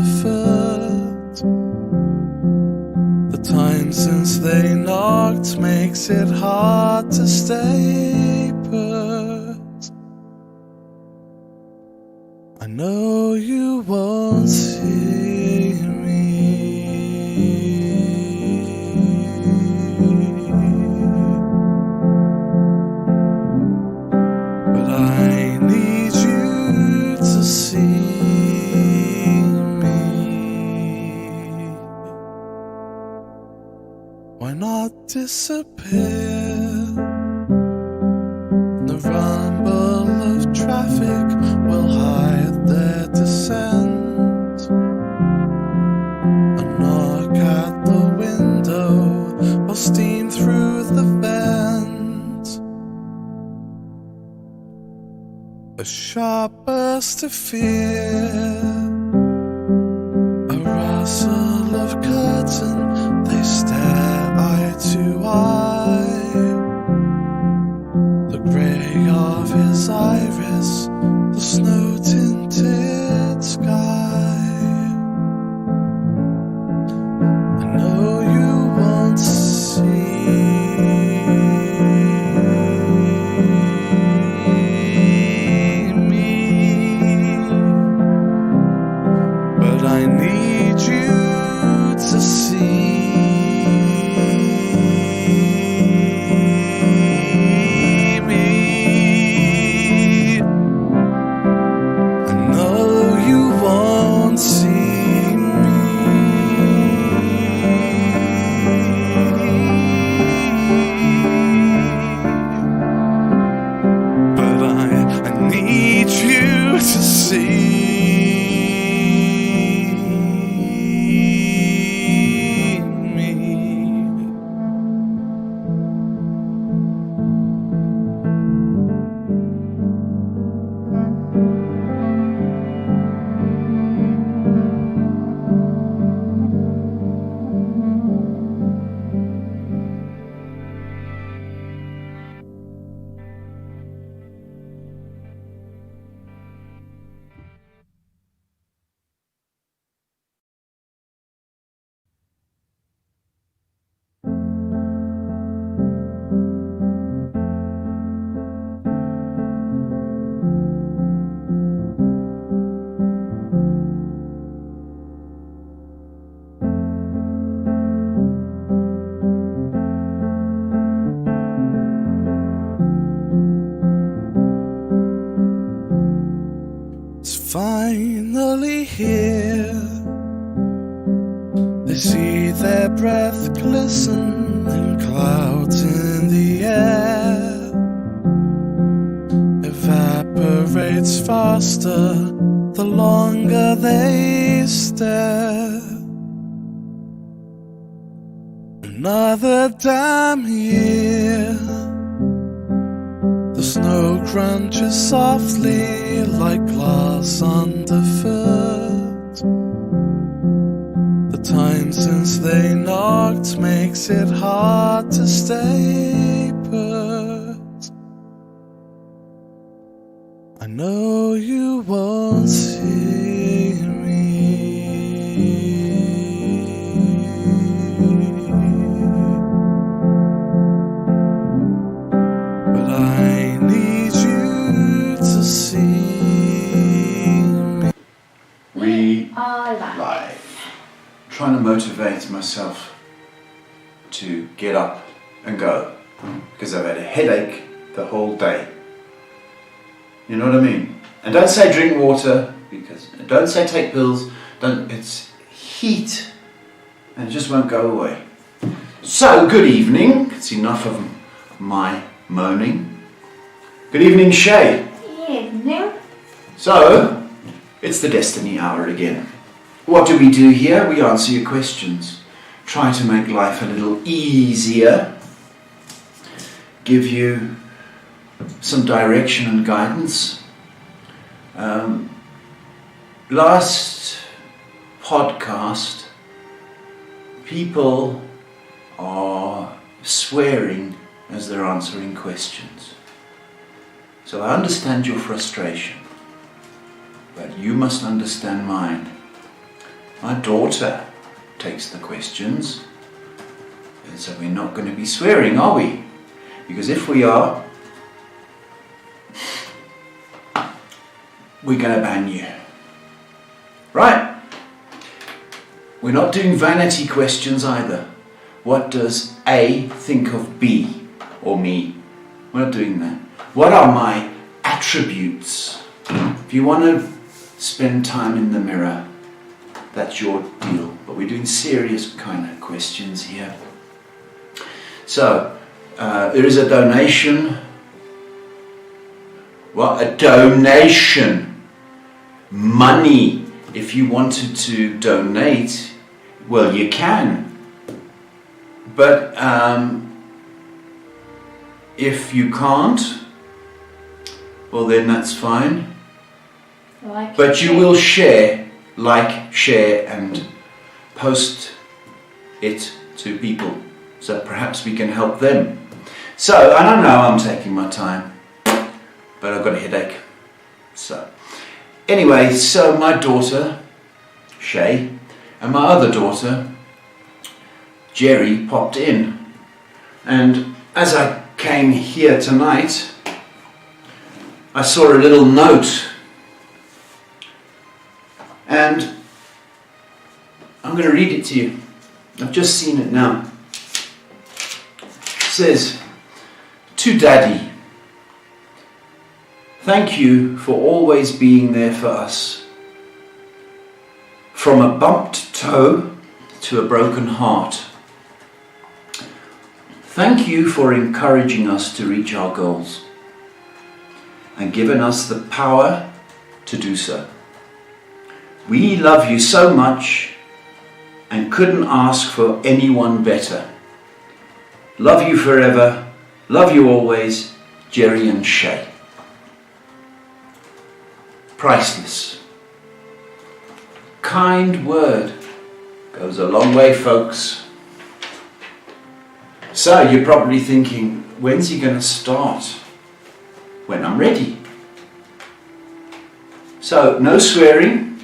underfoot. The time since they knocked makes it hard to stay put. I know you won't see me, but I need you to see me. Why not disappear? The rumble of traffic will hide their descent. A knock at the window will steam through the vent. A sharp burst of fear, a rustle of curtain, they stare eye to eye. The grey of his iris, the snow-tinted sky. I know you won't see me, but I need you to see me. I know you won't see me, but I need you to see me. It's finally here. They see their breath glisten in clouds in the air. Evaporates faster the longer they stare. Another damn year. The snow crunches softly like glass underfoot. The time since they knocked makes it hard to stay put. I know you won't see me, but I need you to see me. We are live. Trying to motivate myself to get up and go because I've had a headache the whole day. You know what I mean? And don't say drink water, because don't say take pills. It's heat and it just won't go away. So good evening. It's enough of my moaning. Good evening, Shay. Evening. So it's the Destiny Hour again. What do we do here? We answer your questions. Try to make life a little easier. Give you some direction and guidance. Last podcast, people are swearing as they're answering questions. So I understand your frustration, but you must understand mine. my daughter takes the questions. And so we're not going to be swearing, are we? Because if we are, we're going to ban you. Right? We're not doing vanity questions either. What does A think of B or me? We're not doing that. What are my attributes? If you want to spend time in the mirror, that's your deal. But we're doing serious kind of questions here. So, there is a donation. What? A donation. Money. If you wanted to donate, well, you can. But if you can't, well, then that's fine. But you will share, share, and post it to people. So perhaps we can help them. So, I don't know, I'm taking my time. But I've got a headache. So, anyway, so my daughter, Shay, and my other daughter, Jerry, popped in. And as I came here tonight, I saw a little note. And I'm going to read it to you. I've just seen it now. It says, "To Daddy, thank you for always being there for us. From a bumped toe to a broken heart. Thank you for encouraging us to reach our goals and giving us the power to do so. We love you so much and couldn't ask for anyone better. Love you forever. Love you always, Jerry and Shay." Priceless. Kind word goes a long way, folks. So you're probably thinking, when's he going to start? When I'm ready. So no swearing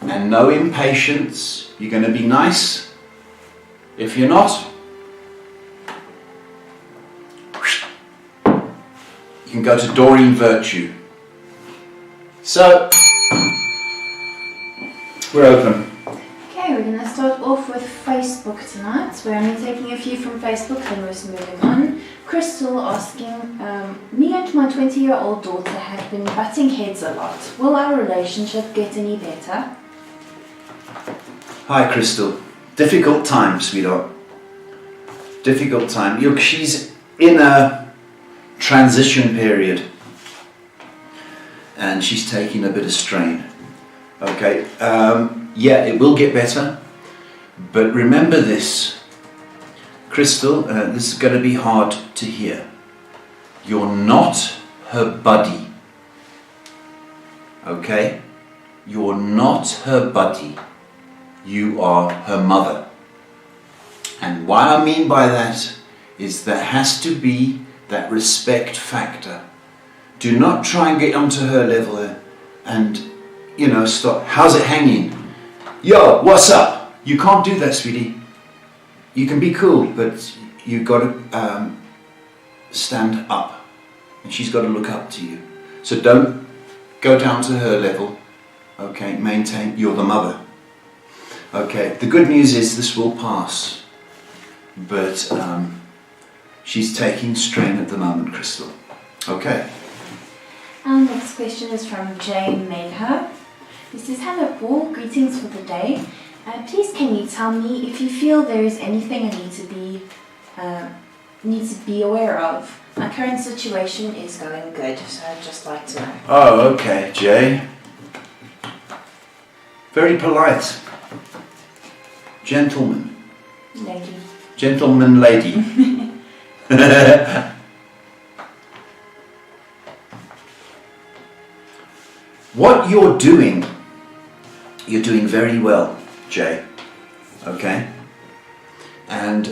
and no impatience. You're going to be nice. If you're not, you can go to Doreen Virtue. So, we're open. Okay, we're going to start off with Facebook tonight. We're only taking a few from Facebook and we're just moving on. Crystal asking, me and my 20-year-old daughter have been butting heads a lot. Will our relationship get any better? Hi, Crystal. Difficult time, sweetheart. Difficult time. Look, she's in a transition period. And she's taking a bit of strain. Okay, yeah, it will get better. But remember this, Crystal, this is going to be hard to hear. You're not her buddy. Okay? You're not her buddy. You are her mother. And what I mean by that is there has to be that respect factor. Do not try and get onto her level and, stop. How's it hanging? Yo, what's up? You can't do that, sweetie. You can be cool, but you've got to stand up. And she's got to look up to you. So don't go down to her level. Okay, maintain, you're the mother. Okay, the good news is this will pass. But she's taking strain at the moment, Crystal. Okay. Our next question is from Jane Medha. He says, "Hello Paul, greetings for the day. Please can you tell me if you feel there is anything I need to be aware of? My current situation is going good, so I'd just like to know." Oh, okay, Jay. Very polite. Gentleman. Lady. Gentleman lady. What you're doing very well, Jay. Okay? And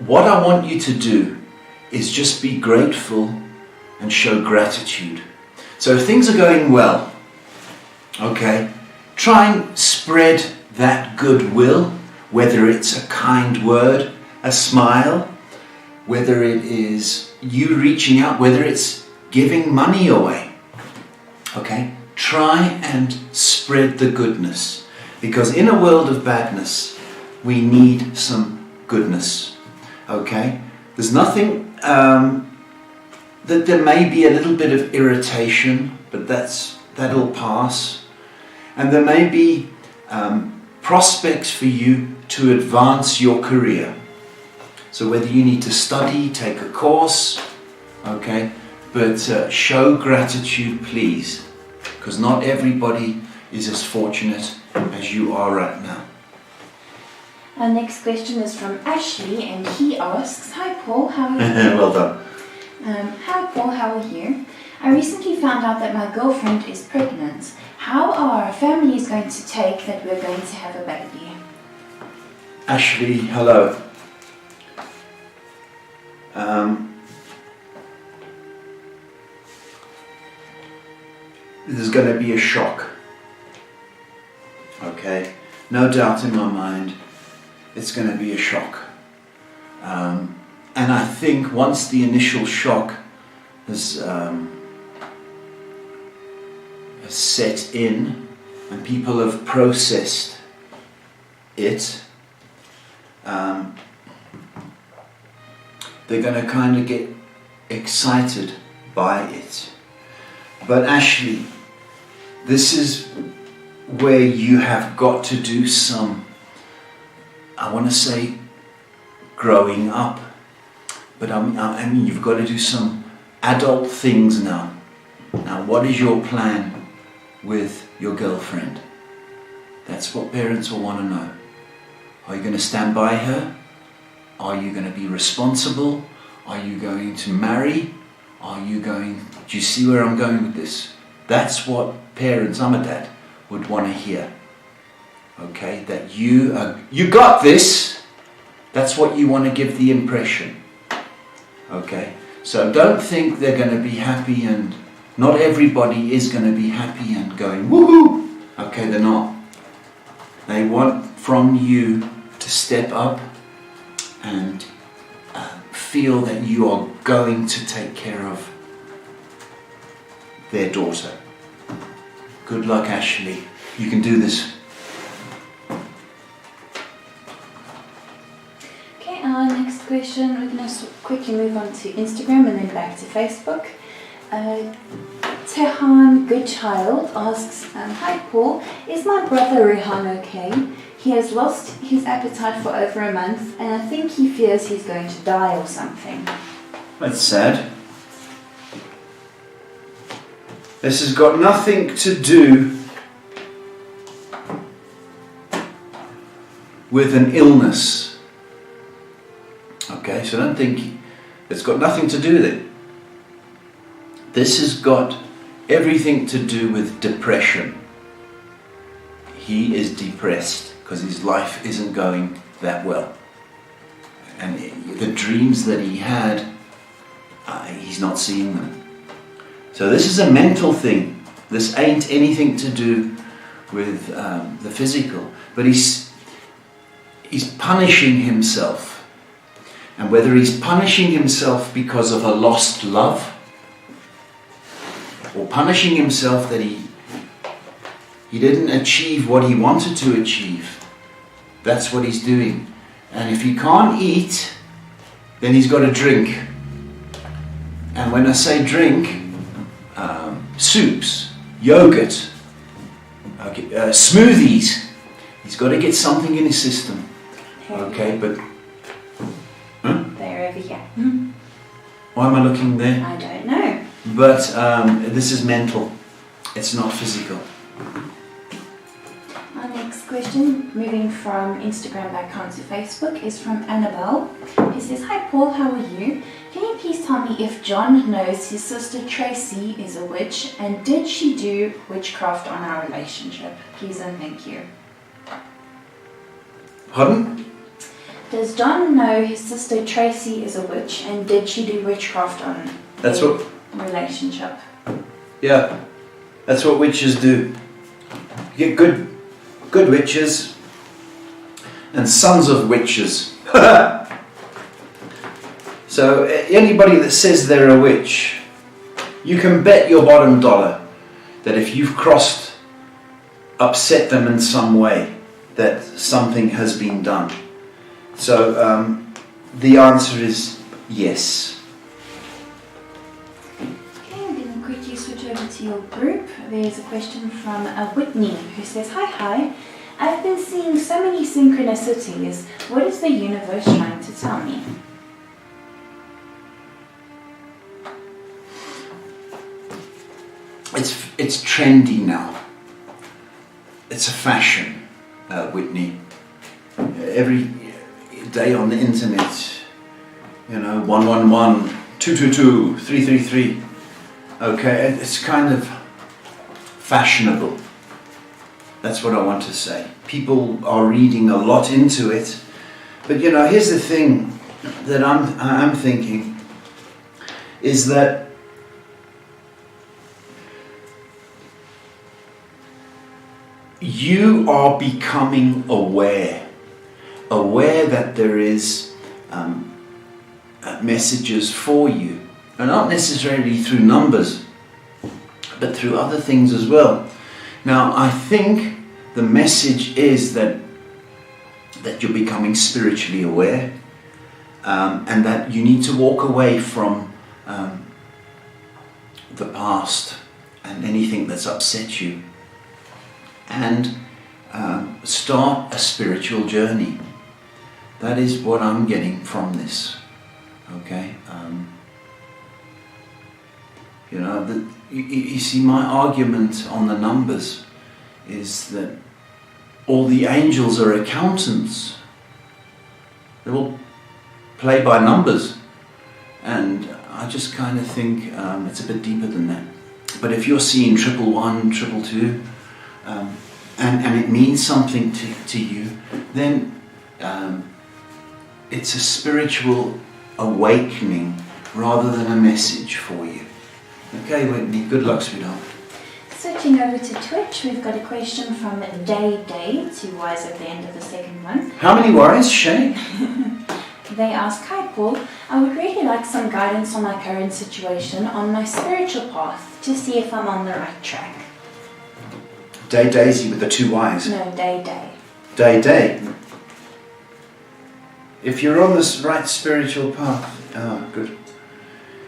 what I want you to do is just be grateful and show gratitude. So if things are going well, okay, try and spread that goodwill, whether it's a kind word, a smile, whether it is you reaching out, whether it's giving money away. Okay? Try and spread the goodness, because in a world of badness, we need some goodness. Okay? There's nothing, that there may be a little bit of irritation, but that'll pass. And there may be prospects for you to advance your career. So whether you need to study, take a course, okay, but show gratitude, please, because not everybody is as fortunate as you are right now. Our next question is from Ashley, and he asks, "Hi Paul, how are you?" Well done. Hi Paul, how are you? I recently found out that my girlfriend is pregnant. How are our families going to take that we're going to have a baby? Ashley, hello. There's going to be a shock. Okay? No doubt in my mind, it's going to be a shock. And I think once the initial shock has set in and people have processed it, they're going to kind of get excited by it. But Ashley, this is where you have got to do some, I want to say, growing up. But I mean, you've got to do some adult things now. Now, what is your plan with your girlfriend? That's what parents will want to know. Are you going to stand by her? Are you going to be responsible? Are you going to marry? Do you see where I'm going with this? That's what parents, I'm a dad, would want to hear. Okay, that you got this. That's what you want to give the impression. Okay, so don't think they're going to be happy, and not everybody is going to be happy and going woohoo. Okay, they're not. They want from you to step up and feel that you are going to take care of their daughter. Good luck, Ashley. You can do this. Okay, our next question, we're going to quickly move on to Instagram and then back to Facebook. Tehan Goodchild asks, "Hi Paul, is my brother Rehan okay? He has lost his appetite for over a month and I think he fears he's going to die or something." That's sad. This has got nothing to do with an illness. Okay, so don't think it's got nothing to do with it. This has got everything to do with depression. He is depressed because his life isn't going that well. And the dreams that he had, he's not seeing them. So this is a mental thing. This ain't anything to do with the physical. But he's punishing himself. And whether he's punishing himself because of a lost love, or punishing himself that he didn't achieve what he wanted to achieve, that's what he's doing. And if he can't eat, then he's got to drink. And when I say drink, soups, yogurt, smoothies. He's got to get something in his system. Okay, but... They're over here. Why am I looking there? I don't know. But this is mental. It's not physical. Our next question, moving from Instagram back onto Facebook, is from Annabelle. He says, "Hi Paul, how are you? Can you please tell me if John knows his sister Tracy is a witch, and did she do witchcraft on our relationship? Please and thank you." Pardon? Does John know his sister Tracy is a witch, and did she do witchcraft on That's their what... relationship? Yeah. That's what witches do. You get good witches and sons of witches. So anybody that says they're a witch, you can bet your bottom dollar that if you've upset them in some way, that something has been done. So the answer is yes. Okay, I'm going to quickly switch over to your group. There's a question from Whitney who says, Hi. I've been seeing so many synchronicities. What is the universe trying to tell me? It's trendy now. It's a fashion, Whitney. Every day on the internet, 111, 222, 333. Okay, it's kind of fashionable. That's what I want to say. People are reading a lot into it. But here's the thing that I'm thinking is that you are becoming aware that there is messages for you, and not necessarily through numbers, but through other things as well. Now, I think the message is that you're becoming spiritually aware, and that you need to walk away from the past and anything that's upset you, and start a spiritual journey. That is what I'm getting from this. Okay, you see, my argument on the numbers is that all the angels are accountants. They all play by numbers, and I just kind of think it's a bit deeper than that. But if you're seeing 111, 222, and it means something to you, then it's a spiritual awakening rather than a message for you. Okay, Whitney, good luck, sweetheart. Switching over to Twitch, we've got a question from Day, 2 Y's at the end of the second one. How many Y's, Shay? They ask, Hi Paul, I would really like some guidance on my current situation, on my spiritual path, to see if I'm on the right track. Daisy with the 2 Y's? No, Day. Day. If you're on this right spiritual path, good.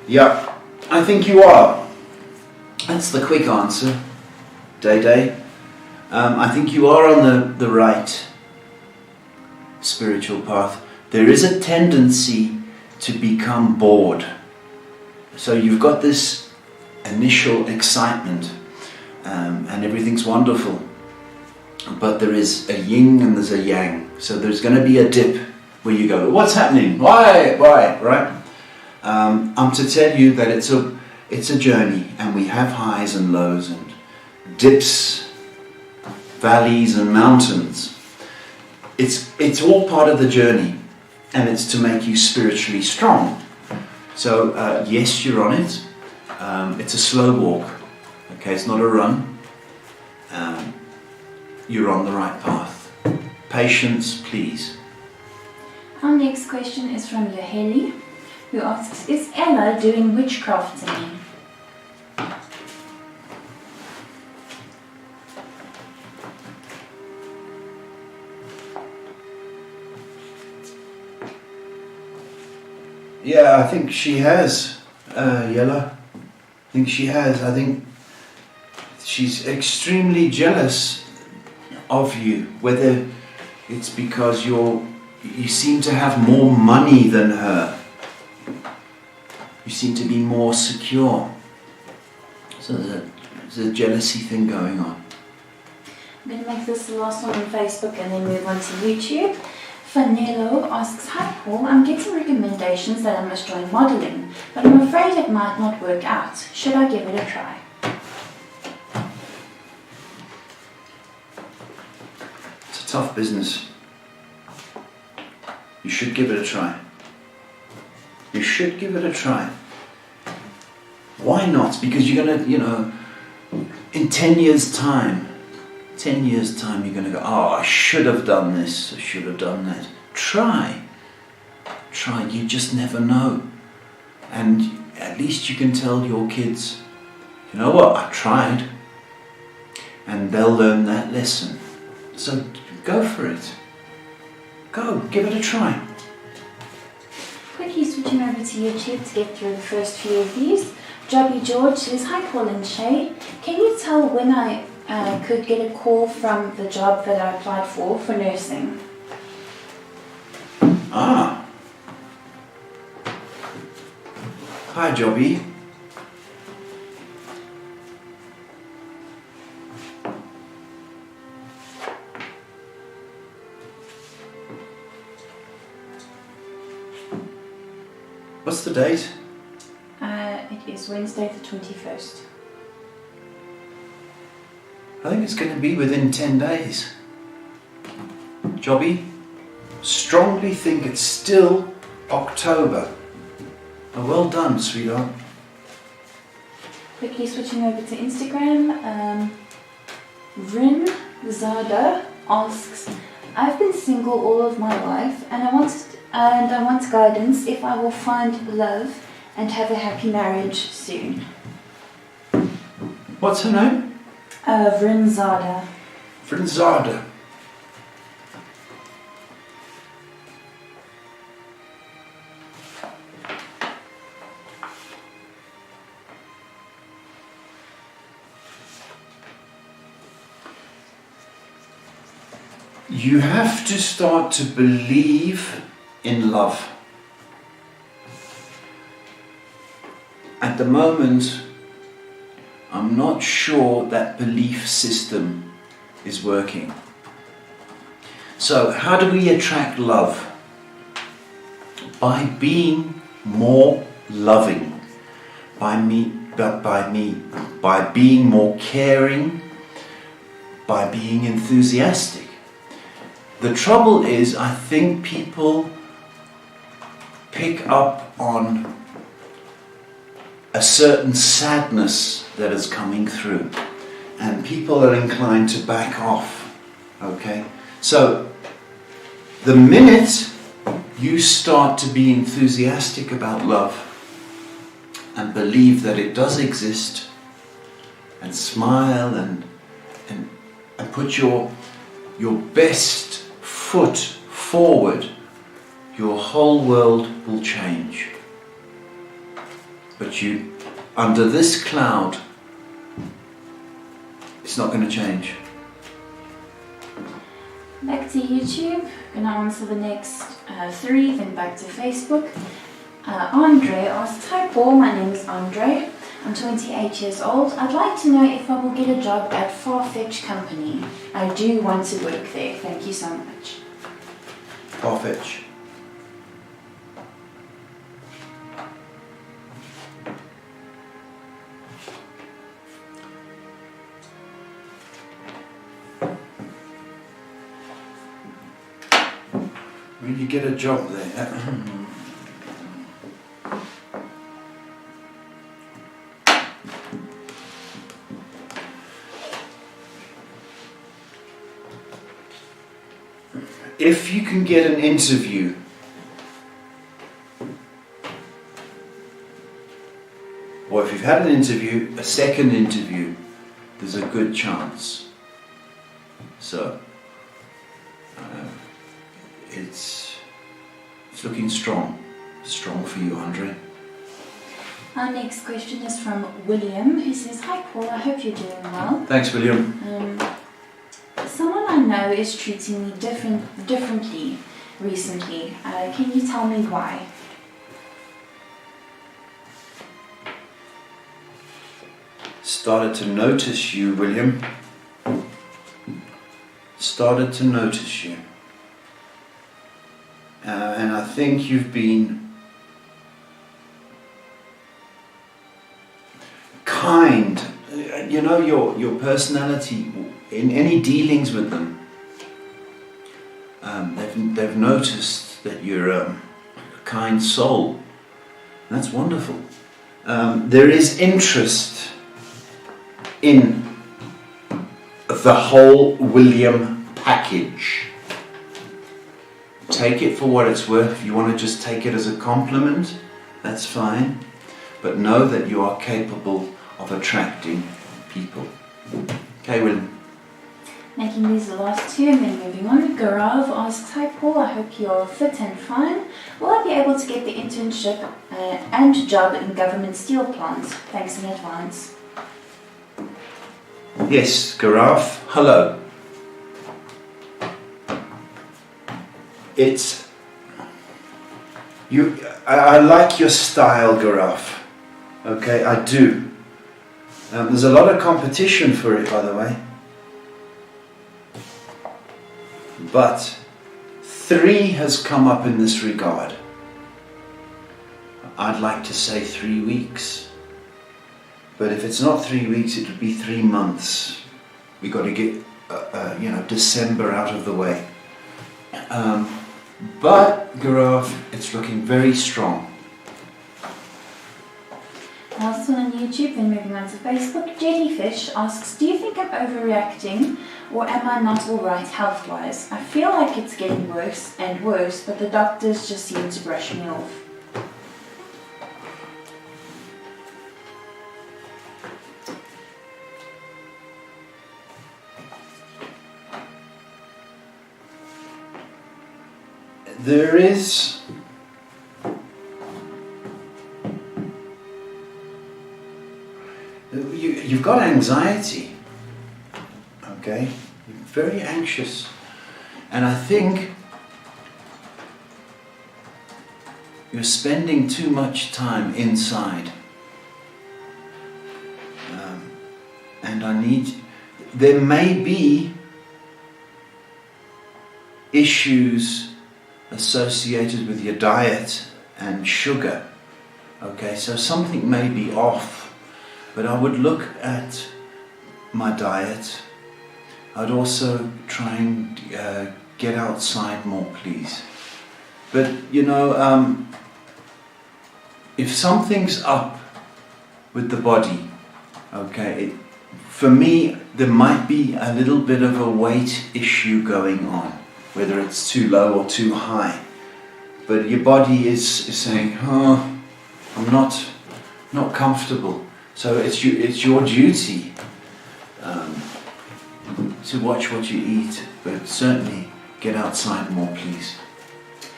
Yeah, I think you are. That's the quick answer, Day. I think you are on the right spiritual path. There is a tendency to become bored. So you've got this initial excitement, and everything's wonderful. But there is a yin and there's a yang. So there's going to be a dip where you go, what's happening? Why? Right? I'm to tell you that it's a journey, and we have highs and lows and dips, valleys and mountains. It's all part of the journey, and it's to make you spiritually strong. So yes, you're on it. It's a slow walk. Okay, it's not a run. You're on the right path. Patience, please. Our next question is from Laheli, who asks, is Ella doing witchcraft to me? Yeah, I think she has, Yella. I think she has. I think she's extremely jealous of you, whether it's because you seem to have more money than her. You seem to be more secure. So there's a jealousy thing going on. I'm going to make this the last one on Facebook and then move on to YouTube. Fanello asks, Hi Paul, I'm getting recommendations that I must join modelling, but I'm afraid it might not work out. Should I give it a try? It's a tough business. You should give it a try. You should give it a try. Why not? Because you're going to, in 10 years' time, 10 years' time, you're going to go, oh, I should have done this, I should have done that. Try, you just never know. And at least you can tell your kids, you know what, I tried. And they'll learn that lesson. So go for it. Go, give it a try. Quickly switching over to YouTube to get through the first few of these. Jobby George says, hi Paul and Shay, can you tell when I could get a call from the job that I applied for nursing? Ah. Hi Jobby. What's the date? It is Wednesday the 21st. I think it's going to be within 10 days. Jobby, strongly think it's still October. Oh, well done, sweetheart. Quickly switching over to Instagram. Rin Zada asks, I've been single all of my life and I want guidance if I will find love and have a happy marriage soon. What's her name? Rin Zada. Zada. You have to start to believe in love. At the moment, I'm not sure that belief system is working. So how do we attract love? By being more loving, by being more caring, by being enthusiastic. The trouble is, I think people pick up on a certain sadness that is coming through, and people are inclined to back off. Okay? So, the minute you start to be enthusiastic about love and believe that it does exist, and smile and put your best foot forward, your whole world will change. But under this cloud, it's not going to change. Back to YouTube. Gonna answer the next 3, then back to Facebook. Andre asks, hi Paul, my name is Andre. I'm 28 years old. I'd like to know if I will get a job at Farfetch Company. I do want to work there. Thank you so much. Farfetch. Will you get a job there? If you can get an interview, or if you've had an interview, a second interview, there's a good chance. So, it's looking strong for you, Andre. Our next question is from William, who says, hi Paul, I hope you're doing well. Thanks, William. Someone I know is treating me differently recently. Can you tell me why? Started to notice you, William. Started to notice you. And I think you've been kind. You know, your personality, in any dealings with them, they've noticed that you're a kind soul. That's wonderful. There is interest in a the whole William package. Take it for what it's worth. If you want to just take it as a compliment, that's fine. But know that you are capable of attracting people. Okay, William. Making these the last two and then moving on. Gaurav asks, "Hi Paul, I hope you're fit and fine. Will I be able to get the internship and job in government steel plant? Thanks in advance." Yes, Gaurav. Hello. It's you. I like your style, Gaurav. Okay, I do. There's a lot of competition for it, by the way. But 3 has come up in this regard. I'd like to say 3 weeks. But if it's not 3 weeks, it would be 3 months. We got to get, December out of the way. But Gaurav, it's looking very strong. Last one on YouTube, then moving on to Facebook. Jellyfish asks, "Do you think I'm overreacting or am I not alright health-wise? I feel like it's getting worse and worse, but the doctors just seem to brush me off." There is you've got anxiety, okay? You're very anxious, and I think you're spending too much time inside, and there may be issues associated with your diet and sugar. Okay, so something may be off, but I would look at my diet. I'd also try and get outside more, please. But if something's up with the body, okay, for me there might be a little bit of a weight issue going on, whether it's too low or too high. But your body is saying, "Oh, I'm not comfortable." So it's your duty to watch what you eat, but certainly get outside more, please.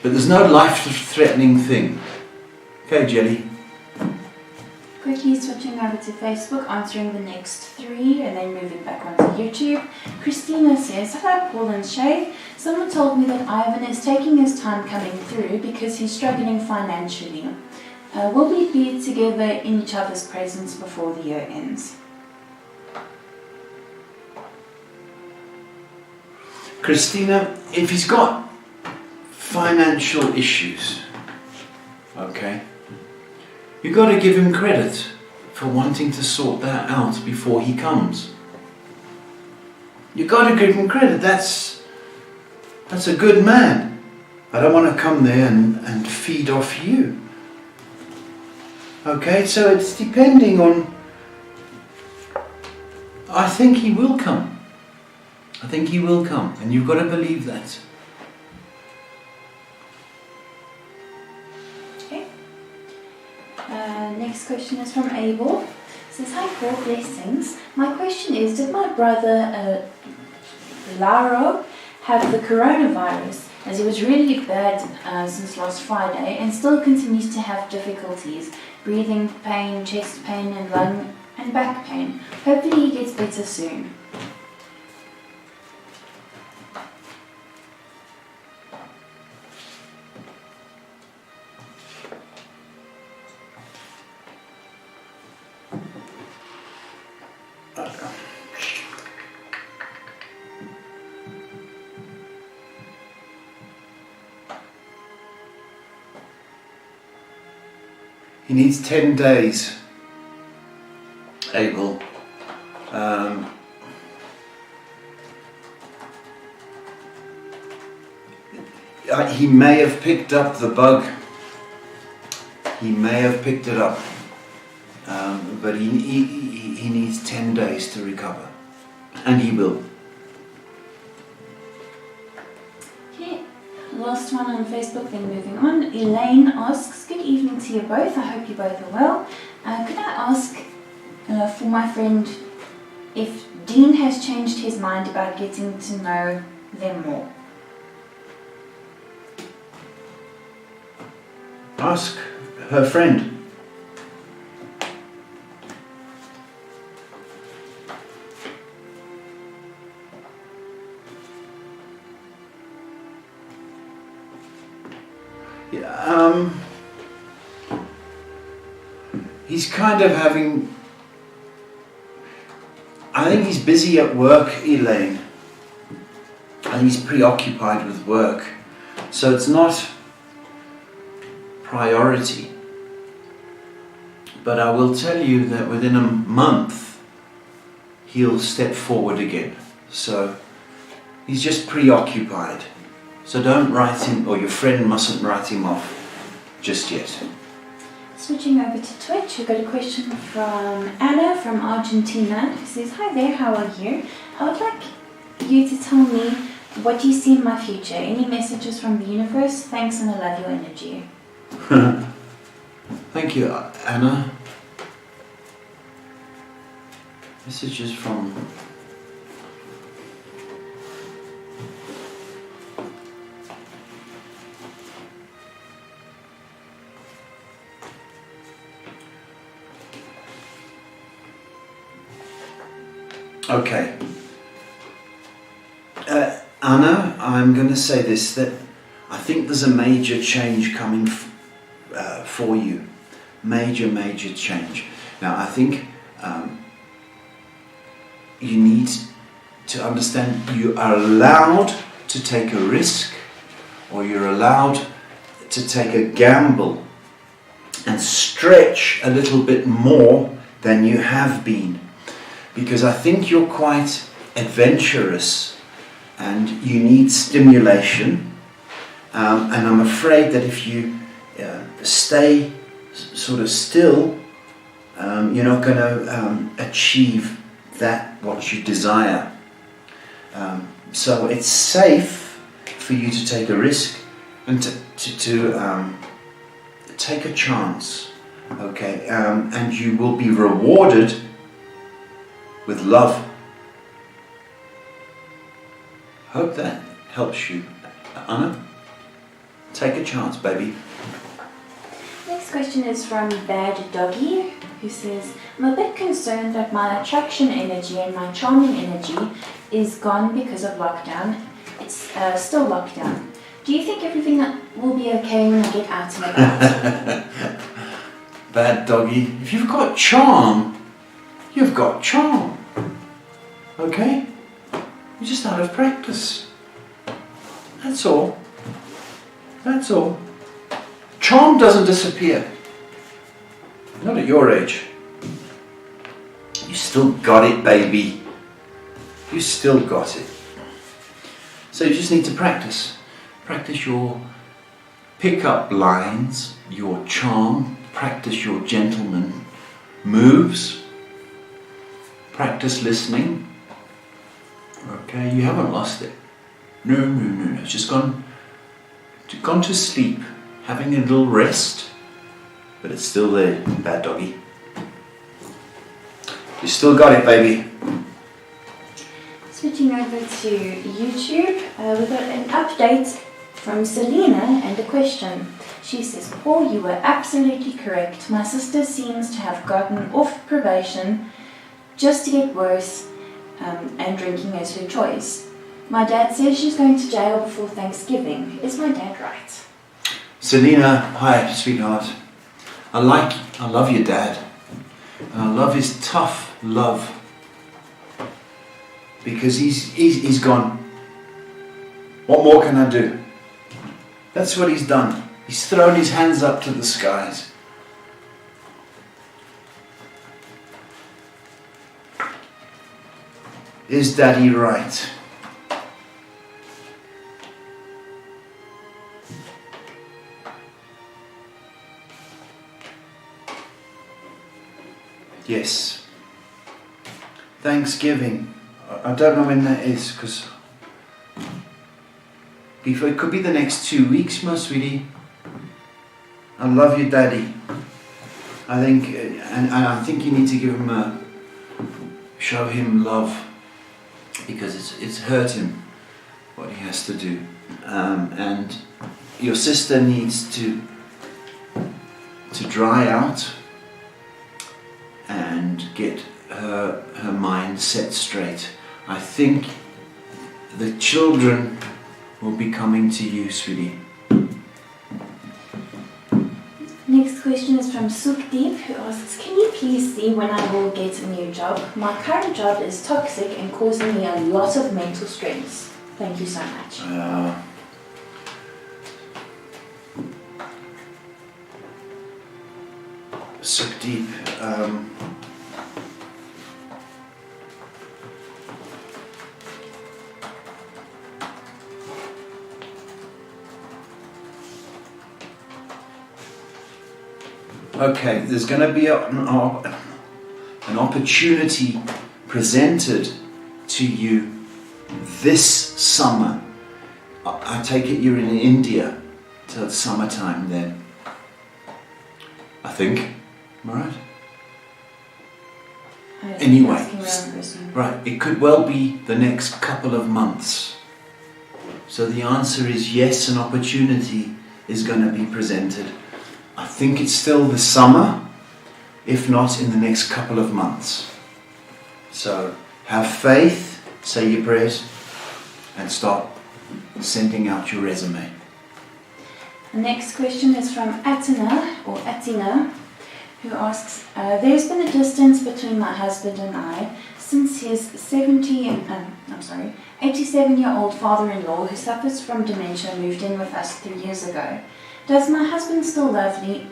But there's no life-threatening thing. Okay, Jelly. Quickly switching over to Facebook, answering the next 3 and then moving back onto YouTube. Christina says, "Hello Paul and Shay. Someone told me that Ivan is taking his time coming through because he's struggling financially. Will we be together in each other's presence before the year ends?" Christina, if he's got financial issues, okay, you've got to give him credit for wanting to sort that out before he comes. You've got to give him credit. That's a good man. I don't want to come there and feed off you. Okay, so it's depending on... I think he will come. I think he will come, and you've got to believe that. Okay. Next question is from Abel. It says, "Hi Paul, blessings. My question is, did my brother Laro have the coronavirus, as he was really bad since last Friday and still continues to have difficulties, breathing pain, chest pain and lung and back pain. Hopefully he gets better soon." He needs 10 days, Abel. He may have picked up the bug. He may have picked it up. But he needs 10 days to recover. And he will. last one on Facebook, then moving on. Elaine asks, good evening to you both. I hope you both are well. Could I ask for my friend if Dean has changed his mind about getting to know them more? Ask her friend. Yeah, he's kind of having... I think he's busy at work, Elaine. I think he's preoccupied with work. So it's not priority. But I will tell you that within a month, he'll step forward again. So he's just preoccupied. So don't write him, or your friend mustn't write him off just yet. Switching over to Twitch, we've got a question from Anna from Argentina, who says, hi there, how are you? I would like you to tell me what you see in my future. Any messages from the universe? Thanks, and I love your energy. Thank you, Anna. Messages from... Okay. Anna, I'm going to say this, that I think there's a major change coming for you. Major change. Now, I think you need to understand you are allowed to take a risk, or you're allowed to take a gamble and stretch a little bit more than you have been. Because I think you're quite adventurous and you need stimulation. And I'm afraid that if you stay sort of still, you're not going to achieve that what you desire. So it's safe for you to take a risk and to take a chance. Okay, and you will be rewarded with love. Hope that helps you, Anna. Take a chance, baby. Next question is from Bad Doggy, who says, I'm a bit concerned that my attraction energy and my charming energy is gone because of lockdown. It's still lockdown. Do you think everything will be okay when I get out and about? Bad Doggy, if you've got charm, you've got charm. Okay? You're just out of practice. That's all. That's all. Charm doesn't disappear. Not at your age. You still got it, baby. You still got it. So you just need to practice. Practice your pick-up lines, your charm, practice your gentleman moves, practice listening. Okay, you haven't lost it. No. It's just gone to sleep, having a little rest, but it's still there, Bad Doggy. You still got it, baby. Switching over to YouTube, we've got an update from Selena and a question. She says, Paul, you were absolutely correct. My sister seems to have gotten off probation just to get worse, and drinking is her choice. My dad says she's going to jail before Thanksgiving. Is my dad right? Selena, hi, sweetheart. I love your dad. And I love his tough love. Because he's gone, what more can I do? That's what he's done. He's thrown his hands up to the skies. Is Daddy right? Yes. Thanksgiving. I don't know when that is, because before, it could be the next 2 weeks, my sweetie. I love you, Daddy. I think, and I think you need to give him show him love, because it's hurt him what he has to do, and your sister needs to dry out and get her mind set straight. I think the children will be coming to you, sweetie. Next question is from Sukdeep, who asks, can you please see when I will get a new job? My current job is toxic and causing me a lot of mental stress. Thank you so much. Sukdeep, okay, there's going to be an opportunity presented to you this summer. I take it you're in India, so it's summertime then. I think. Am I right? Anyway, right, it could well be the next couple of months. So the answer is yes, an opportunity is going to be presented. I think it's still this summer, if not in the next couple of months. So have faith, say your prayers, and start sending out your resume. The next question is from Atina, who asks, there's been a distance between my husband and I since his 87-year-old father-in-law who suffers from dementia moved in with us 3 years ago. Does my husband still love me,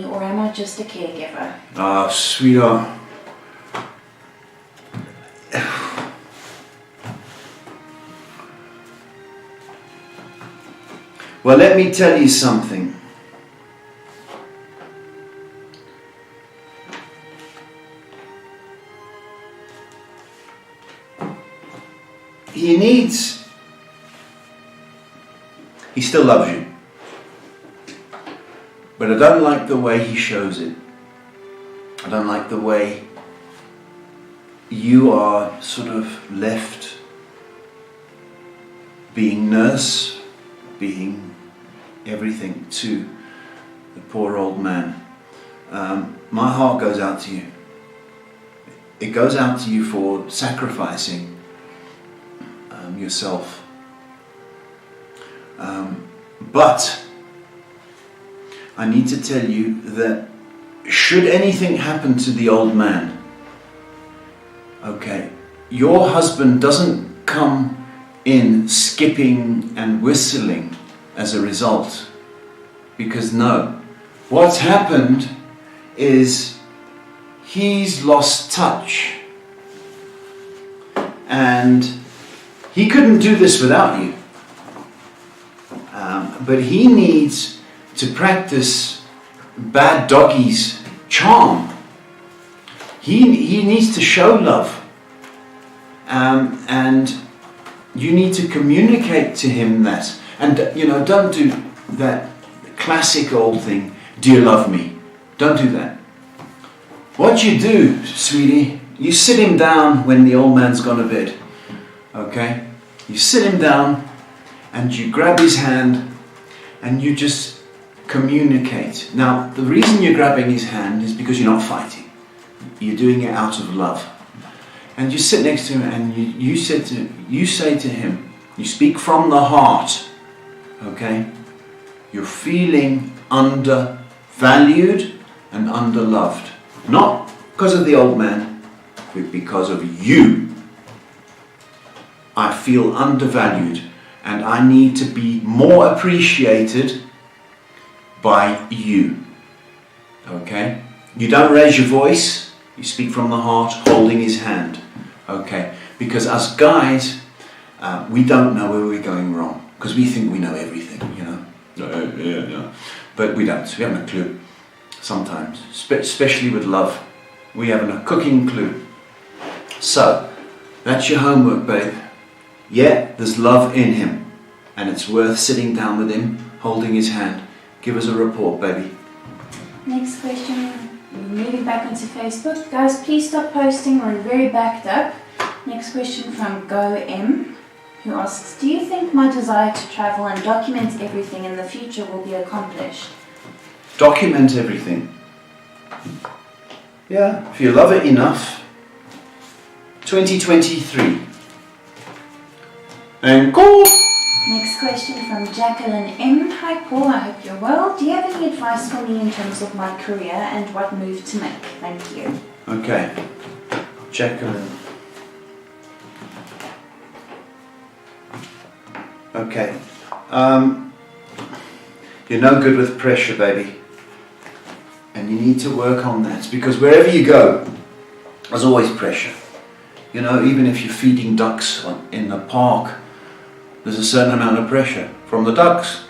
or am I just a caregiver? Ah, sweetheart. Well, let me tell you something. He still loves you. But I don't like the way he shows it. I don't like the way you are sort of left being nurse, being everything to the poor old man. My heart goes out to you. It goes out to you for sacrificing yourself. But I need to tell you that should anything happen to the old man, okay, your husband doesn't come in skipping and whistling as a result. Because no, what's happened is he's lost touch. And he couldn't do this without you. But he needs to practice bad doggy's charm. He needs to show love. And you need to communicate to him that. And, don't do that classic old thing, do you love me? Don't do that. What you do, sweetie, you sit him down when the old man's gone to bed. Okay? You sit him down and you grab his hand and you just communicate. Now, the reason you're grabbing his hand is because you're not fighting. You're doing it out of love. And you sit next to him and you say to him, you speak from the heart. Okay? You're feeling undervalued and underloved. Not because of the old man, but because of you. I feel undervalued and I need to be more appreciated by you. Okay? You don't raise your voice, you speak from the heart, holding his hand. Okay? Because as guys, we don't know where we're going wrong. Because we think we know everything, Yeah. But we don't. We haven't a clue. Sometimes. Especially with love. We haven't a cooking clue. So, that's your homework, babe. Yeah, there's love in him. and it's worth sitting down with him, holding his hand. Give us a report, baby. Next question, moving back onto Facebook. Guys, please stop posting, we're very backed up. Next question from Go M, who asks, do you think my desire to travel and document everything in the future will be accomplished? Document everything. Yeah, if you love it enough. 2023. And go! Next question from Jacqueline M. Hi Paul, I hope you're well. Do you have any advice for me in terms of my career and what move to make? Thank you. Okay. Jacqueline. Okay. You're no good with pressure, baby. And you need to work on that, because wherever you go, there's always pressure. You know, even if you're feeding ducks in the park, there's a certain amount of pressure from the ducks.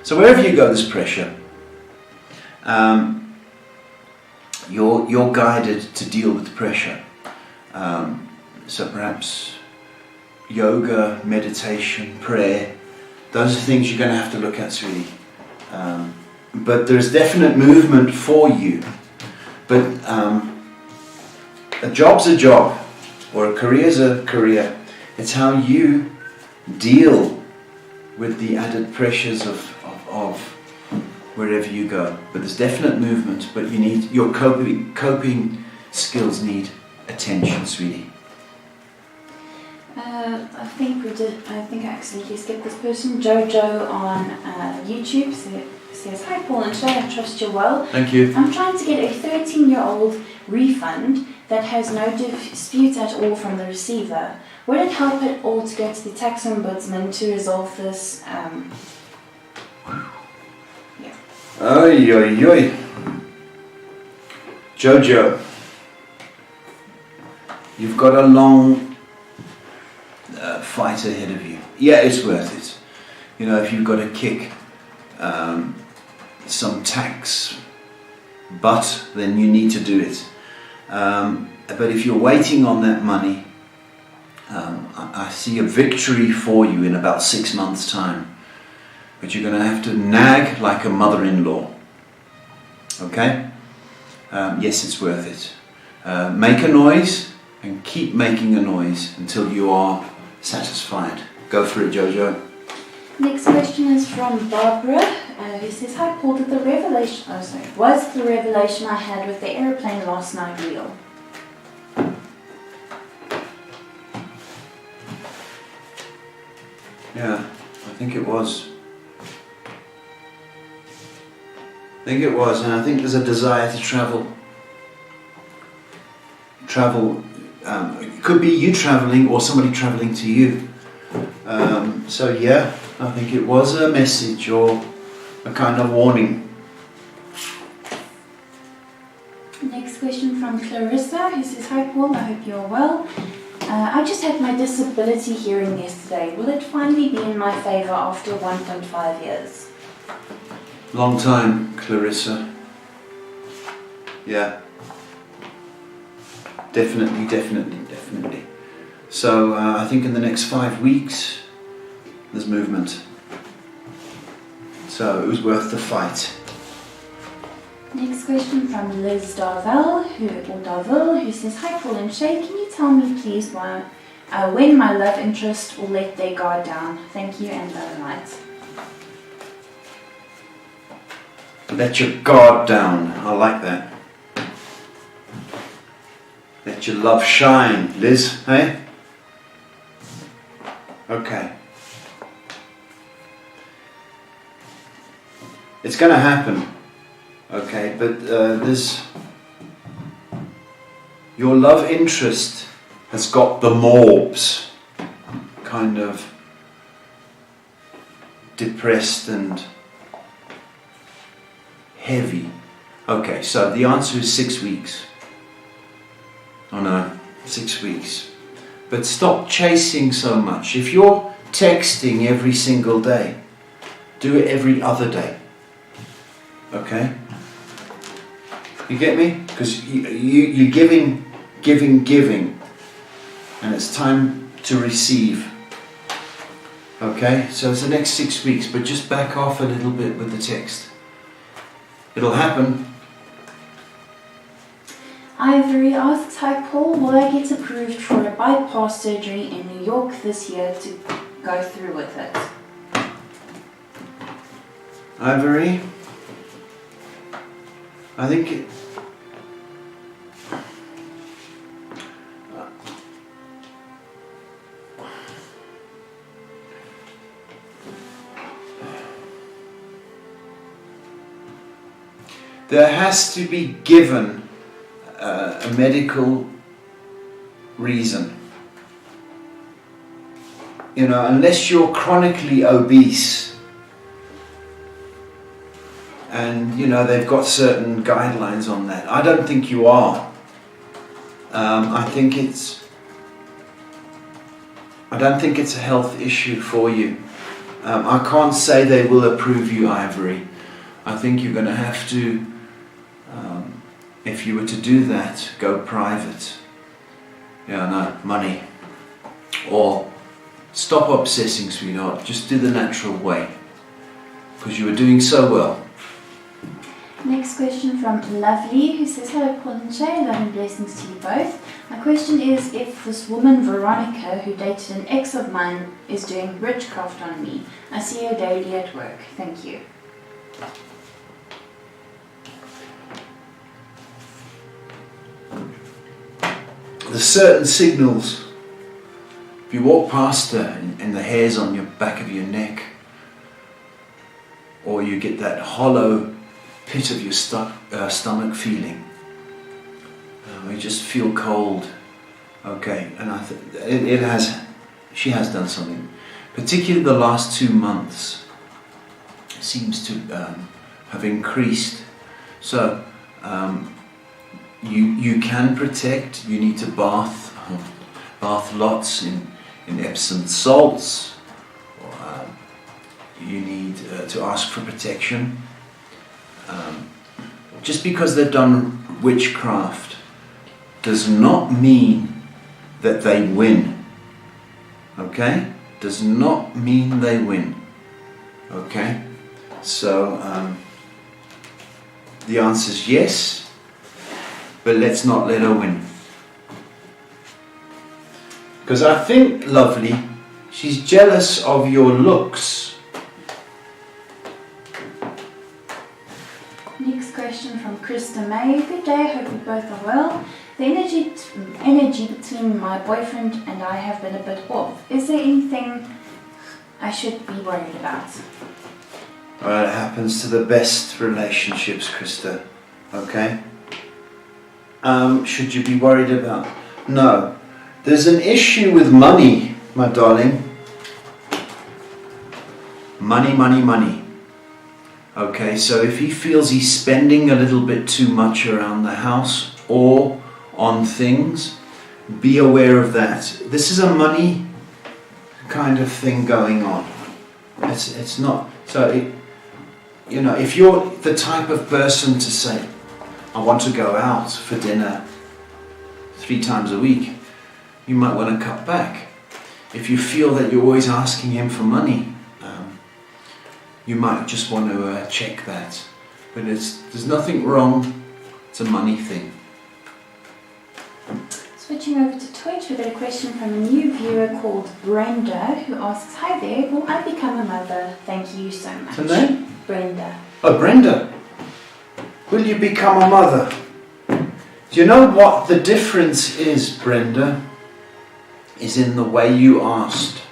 So wherever you go, there's pressure. You're guided to deal with pressure. So perhaps yoga, meditation, prayer, those are things you're going to have to look at, sweetie. But there's definite movement for you. But a job's a job, or a career's a career. It's how you deal with the added pressures of wherever you go. But there's definite movement, but you need your coping skills need attention, sweetie. I think I accidentally skipped this person. Jojo on YouTube says, hi Paul and Shay, I trust you're well. Thank you. I'm trying to get a 13-year-old refund that has no dispute at all from the receiver. Would it help at all to go to the tax ombudsman to resolve this? Yeah. Oy, oy, oy. Jojo, you've got a long fight ahead of you. Yeah, it's worth it. You know, if you've got to kick some tax butt, then you need to do it. But if you're waiting on that money, I see a victory for you in about 6 months' time. But you're going to have to nag like a mother-in-law. Okay? Yes, it's worth it. Make a noise and keep making a noise until you are satisfied. Go for it, Jojo. Next question is from Barbara, who says, hi Paul, was the revelation I had with the aeroplane last night real? Yeah, I think it was. And I think there's a desire to travel. It could be you travelling or somebody travelling to you. So yeah, I think it was a message or a kind of warning. Next question from Clarissa, who says, hi Paul, I hope you're well. I just had my disability hearing yesterday. Will it finally be in my favour after 1.5 years? Long time, Clarissa. Yeah. Definitely. So I think in the next 5 weeks there's movement. So it was worth the fight. Next question from Liz Darvell, who says, hi Paul and Shay, can you tell me please when my love interest will let their guard down? Thank you and love and light. Let your guard down. I like that. Let your love shine, Liz, hey? Okay. It's going to happen, okay, but your love interest has got the morbs, kind of depressed and heavy. Okay, so the answer is 6 weeks. Oh no, 6 weeks. But stop chasing so much. If you're texting every single day, do it every other day. Okay? You get me? Because you're giving, and it's time to receive. Okay, so it's the next 6 weeks, but just back off a little bit with the text. It'll happen. Ivory asks, hi Paul, will I get approved for a bypass surgery in New York this year to go through with it? Ivory, I think there has to be given a medical reason. You know, unless you're chronically obese and, you know, they've got certain guidelines on that. I don't think you are. I don't think it's a health issue for you. I can't say they will approve you, Ivory. I think you're going to have to, if you were to do that, go private. Yeah, no, money. Or stop obsessing, sweetheart. Just do the natural way. Because you were doing so well. Next question from Lovely, who says, hello Paul and Shay, love and blessings to you both. My question is if this woman Veronica, who dated an ex of mine, is doing witchcraft on me. I see her daily at work. Thank you. There's certain signals. If you walk past her and the hairs on your back of your neck, or you get that hollow pit of your stomach feeling, you just feel cold. Okay, and I think she has done something. Particularly the last 2 months seems to have increased. So you can protect. You need to bath lots in Epsom salts. You need to ask for protection. Just because they've done witchcraft does not mean that they win. Okay? Does not mean they win. Okay? So the answer is yes, but let's not let her win. Because I think, Lovely, she's jealous of your looks. Next question from Krista May. Good day, hope you both are well. The energy between my boyfriend and I have been a bit off. Is there anything I should be worried about? Well, it happens to the best relationships, Krista. Okay? Should you be worried about? No. There's an issue with money, my darling. Money, money, money. Okay, so if he feels he's spending a little bit too much around the house or on things, be aware of that. This is a money kind of thing going on. It's not. So, you know, if you're the type of person to say, I want to go out for dinner 3 times a week, you might want to cut back. If you feel that you're always asking him for money, you might just want to check that. But there's nothing wrong. It's a money thing. Switching over to Twitch, we got a question from a new viewer called Brenda, who asks, hi there, will I become a mother? Thank you so much. What's her name? Brenda. Oh, Brenda. Will you become a mother? Do you know what the difference is, Brenda? Is in the way you asked.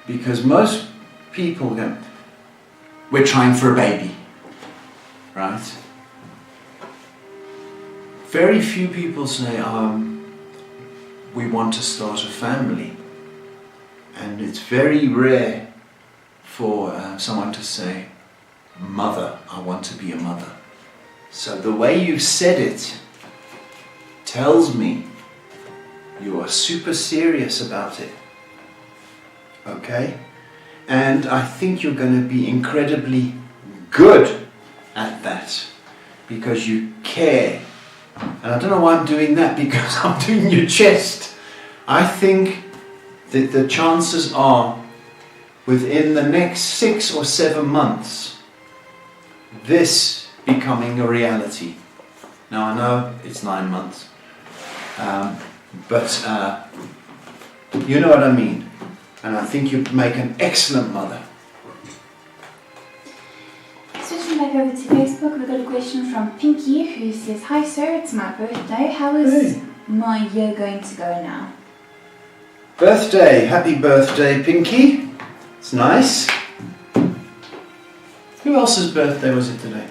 Because most people go, we're trying for a baby. Right? Very few people say, we want to start a family. And it's very rare for someone to say, mother, I want to be a mother. So the way you said it tells me you are super serious about it. Okay? And I think you're going to be incredibly good at that because you care. And I don't know why I'm doing that, because I'm doing your chest. I think that the chances are within the next 6 or 7 months, this becoming a reality. Now I know it's 9 months, but you know what I mean. And I think you'd make an excellent mother. Switching back over to Facebook, we've got a question from Pinky who says, "Hi sir, it's my birthday. How is my year going to go now?" Birthday, happy birthday, Pinky. It's nice. Who else's birthday was it today?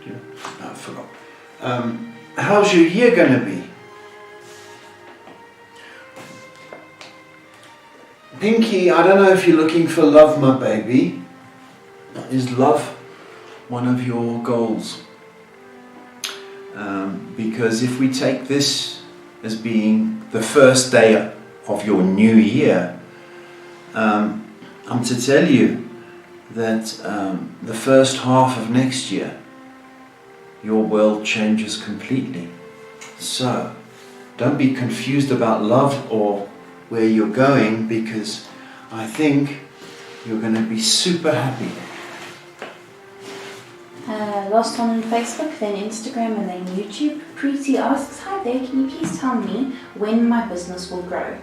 No, I forgot. How's your year going to be? Pinky, I don't know if you're looking for love, my baby. Is love one of your goals? Because if we take this as being the first day of your new year, I'm to tell you that the first half of next year, your world changes completely. So, don't be confused about love or where you're going, because I think you're going to be super happy. Last one on Facebook, then Instagram, and then YouTube. Preeti asks, "Hi there, can you please tell me when my business will grow?"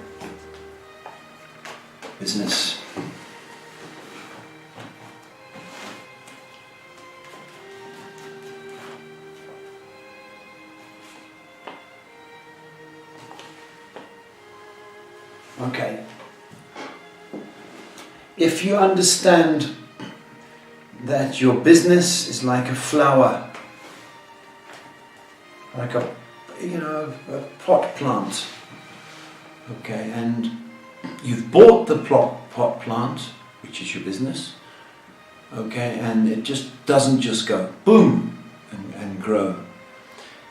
Business. Okay. If you understand that your business is like a flower, like a pot plant, okay, and you've bought the pot plant, which is your business, okay, and it just doesn't just go boom and grow.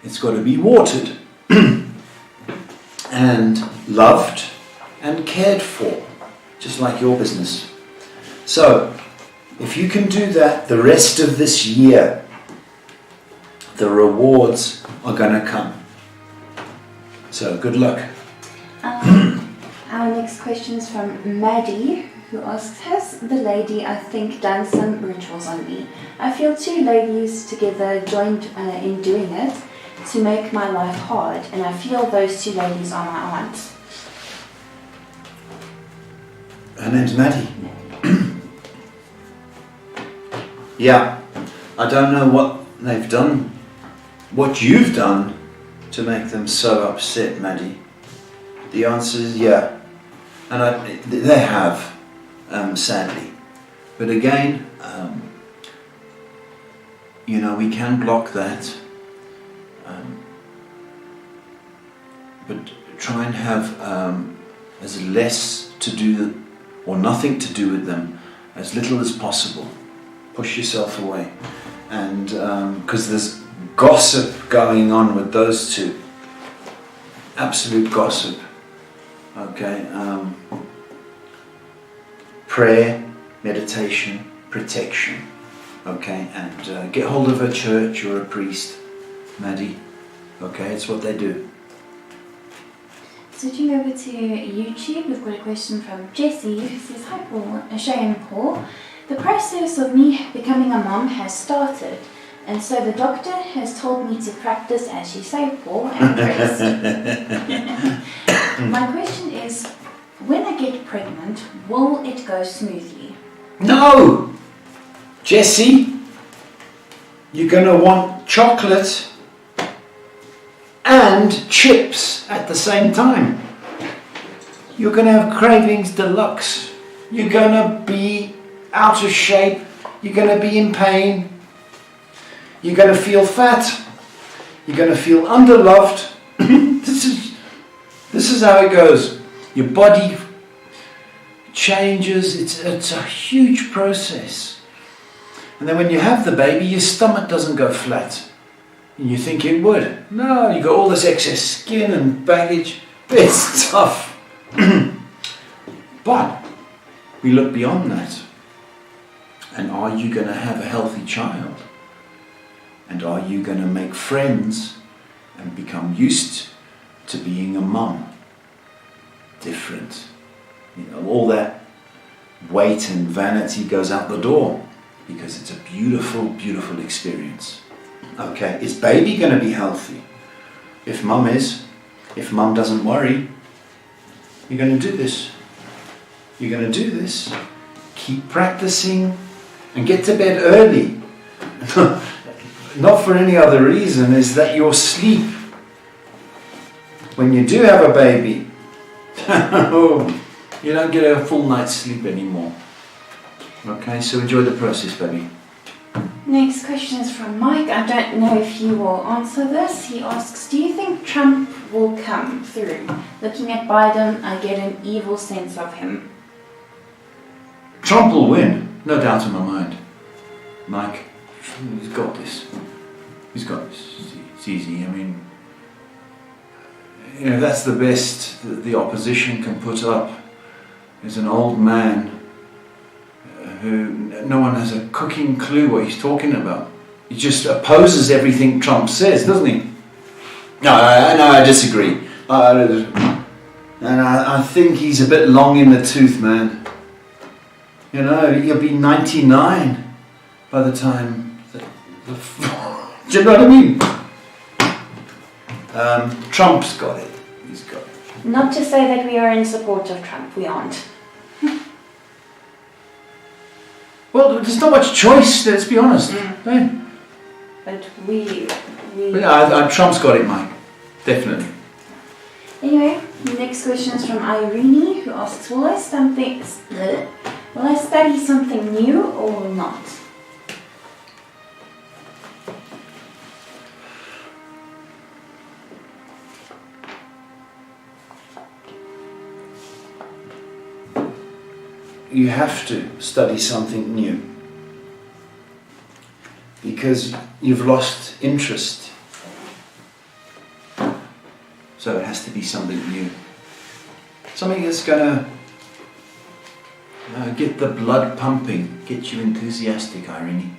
It's got to be watered and loved and cared for, just like your business. So, if you can do that the rest of this year, the rewards are going to come. So, good luck. Our next question is from Maddie, who asks, "Has the lady I think done some rituals on me? I feel 2 ladies together joined in doing it to make my life hard, and I feel those 2 ladies are my aunts." Her name's Maddie. Yeah, I don't know what they've done, what you've done to make them so upset, Maddie. The answer is yeah, and they have, sadly. But again, we can block that, but try and have as less to do or nothing to do with them, as little as possible. Push yourself away, and because there's gossip going on with those 2, absolute gossip. Okay, prayer, meditation, protection. Okay, and get hold of a church or a priest, Maddie. Okay, it's what they do. Switching over to YouTube, we've got a question from Jessie, who says, "Hi Paul, Shay and Paul. The process of me becoming a mom has started, and so the doctor has told me to practice as you say, Paul, and rest. My question is, when I get pregnant, will it go smoothly?" No! Jessie, you're going to want chocolate and chips at the same time. You're going to have cravings deluxe. You're going to be out of shape. You're going to be in pain. You're going to feel fat. You're going to feel underloved. This is how it goes. Your body changes. It's a huge process. And then when you have the baby, your stomach doesn't go flat. And you think it would. No, you got all this excess skin and baggage. It's tough. But we look beyond that. And are you going to have a healthy child? And are you going to make friends and become used to being a mum? Different. All that weight and vanity goes out the door, because it's a beautiful, beautiful experience. Okay, is baby going to be healthy? If mum is, if mum doesn't worry, you're going to do this. You're going to do this. Keep practicing and get to bed early. Not for any other reason, is that your sleep, when you do have a baby, you don't get a full night's sleep anymore. Okay, so enjoy the process, baby. Next question is from Mike. I don't know if you will answer this. He asks, do you think Trump will come through? Looking at Biden, I get an evil sense of him. Trump will win, no doubt in my mind. Mike, he's got this. He's got this. It's easy. I mean, you know, that's the best that the opposition can put up, is an old man who no one has a cooking clue what he's talking about. He just opposes everything Trump says, doesn't he? No, I disagree. And I think he's a bit long in the tooth, man. You know, he'll be 99 by the time... do you know what I mean? Trump's got it. He's got it. Not to say that we are in support of Trump. We aren't. Well, there's not much choice, let's be honest. Yeah. But we... Yeah, Trump's got it, Mike. Definitely. Anyway, the next question is from Irene, who asks, will I study something new or not? You have to study something new, because you've lost interest. So it has to be something new. Something that's going to get the blood pumping, get you enthusiastic, Irene.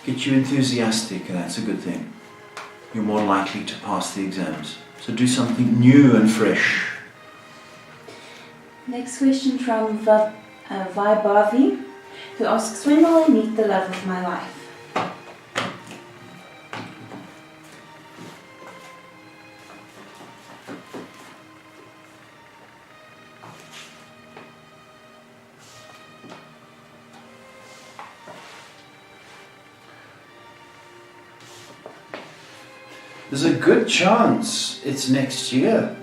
Get you enthusiastic, and that's a good thing. You're more likely to pass the exams. So do something new and fresh. Next question from Vibhavi, who asks, when will I meet the love of my life? There's a good chance it's next year.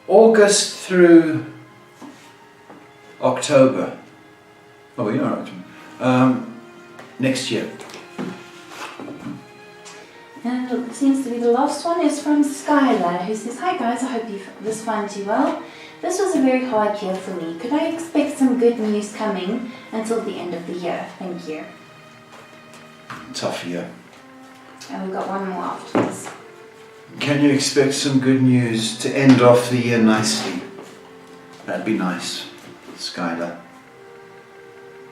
August through October. Oh, you're right. Next year. And it seems to be the last one is from Skylar, who says, hi guys, I hope this finds you well. This was a very hard year for me. Could I expect some good news coming until the end of the year? Thank you. Tough year. And we've got one more after this. Can you expect some good news to end off the year nicely? That'd be nice, Skylar.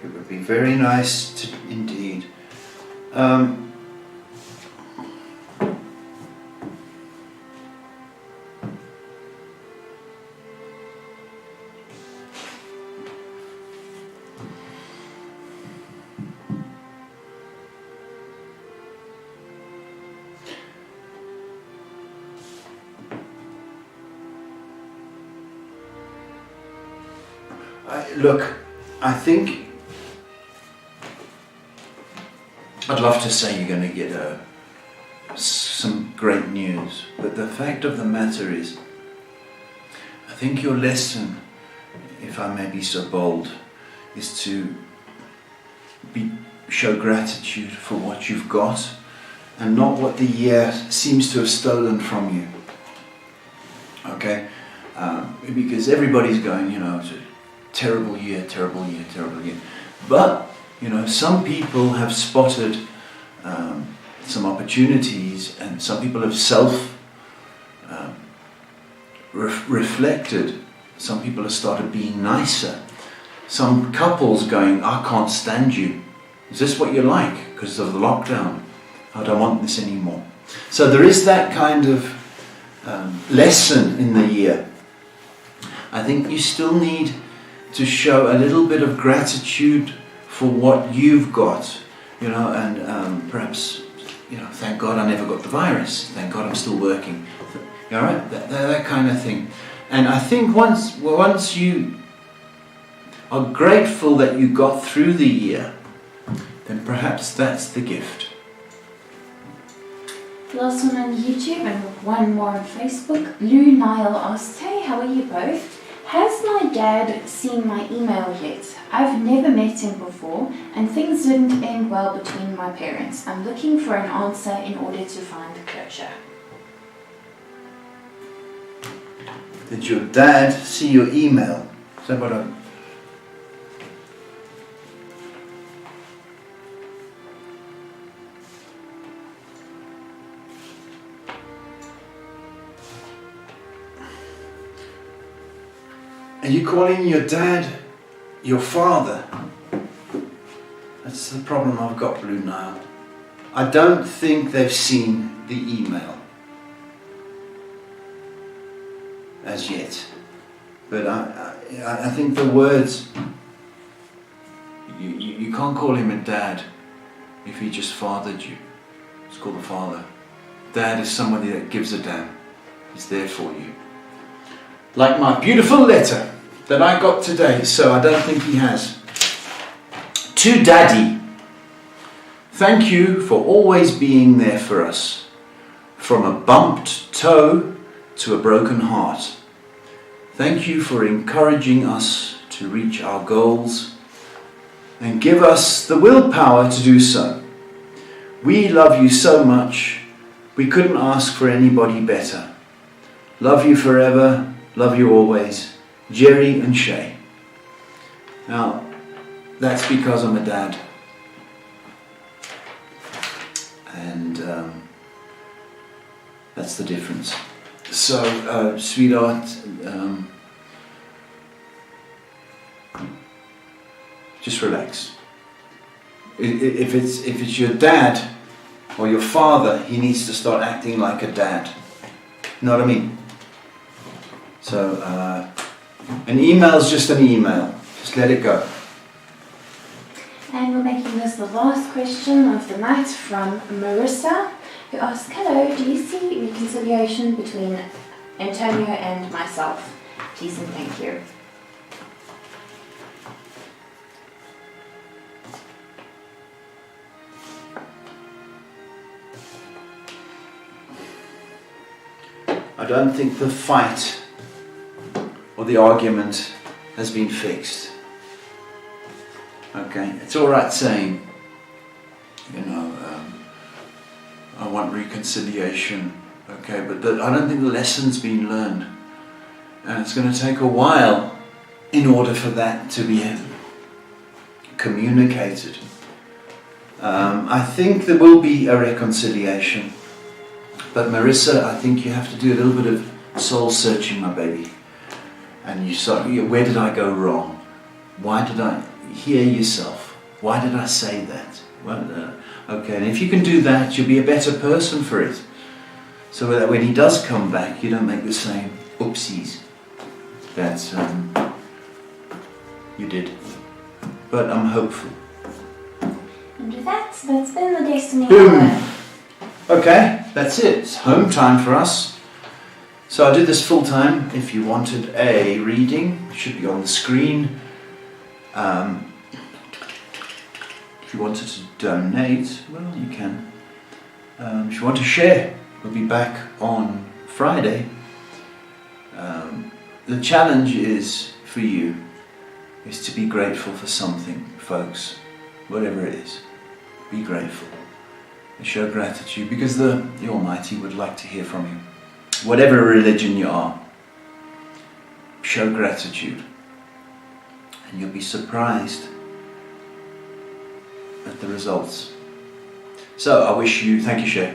It would be very nice indeed. Look, I think I'd love to say you're going to get some great news, but the fact of the matter is, I think your lesson, if I may be so bold, is to show gratitude for what you've got and not what the year seems to have stolen from you. Okay? Because everybody's going, you know, terrible year, terrible year, terrible year. But, you know, some people have spotted some opportunities, and some people have reflected. Some people have started being nicer. Some couples going, I can't stand you. Is this what you like? Because of the lockdown. I don't want this anymore. So there is that kind of lesson in the year. I think you still need to show a little bit of gratitude for what you've got, and perhaps, thank God I never got the virus. Thank God I'm still working. All right, that kind of thing. And I think once you are grateful that you got through the year, then perhaps that's the gift. Last one on YouTube and one more on Facebook. Lou Nile asked, hey, how are you both? Has my dad seen my email yet? I've never met him before and things didn't end well between my parents. I'm looking for an answer in order to find closure. Did your dad see your email? Is that what I'm... Are you calling your dad your father? That's the problem I've got, Blue Nile. I don't think they've seen the email as yet. But I think the words, you can't call him a dad if he just fathered you. It's called a father. Dad is somebody that gives a damn. He's there for you. Like my beautiful letter that I got today, so I don't think he has. To Daddy, thank you for always being there for us. From a bumped toe to a broken heart. Thank you for encouraging us to reach our goals and give us the willpower to do so. We love you so much, we couldn't ask for anybody better. Love you forever, love you always, Jerry and Shay. Now, that's because I'm a dad. And that's the difference. So, sweetheart, just relax. If it's your dad or your father, he needs to start acting like a dad. You know what I mean? So, an email is just an email. Just let it go. And we're making this the last question of the night from Marissa, who asks, hello, do you see reconciliation between Antonio and myself? Please and thank you. I don't think the fight or the argument has been fixed. Okay, it's all right saying, I want reconciliation. Okay, but I don't think the lesson's been learned, and it's going to take a while in order for that to be communicated. I think there will be a reconciliation, but Marissa, I think you have to do a little bit of soul searching, my baby, and you start, where did I go wrong? Why did I hear yourself? Why did I say that? Well, okay, and if you can do that, you'll be a better person for it. So that when he does come back, you don't make the same oopsies that you did. But I'm hopeful. And with that's been the Destiny Boom. Hour. Okay, that's it. It's home time for us. So I did this full time. If you wanted a reading, it should be on the screen. If you wanted to donate, well, you can. If you want to share, we'll be back on Friday. The challenge is for you is to be grateful for something, folks. Whatever it is, be grateful and show gratitude, because the Almighty would like to hear from you. Whatever religion you are, show gratitude, and you'll be surprised at the results. So I wish you, thank you, Shay,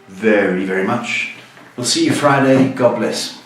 very, very much. We'll see you Friday. God bless.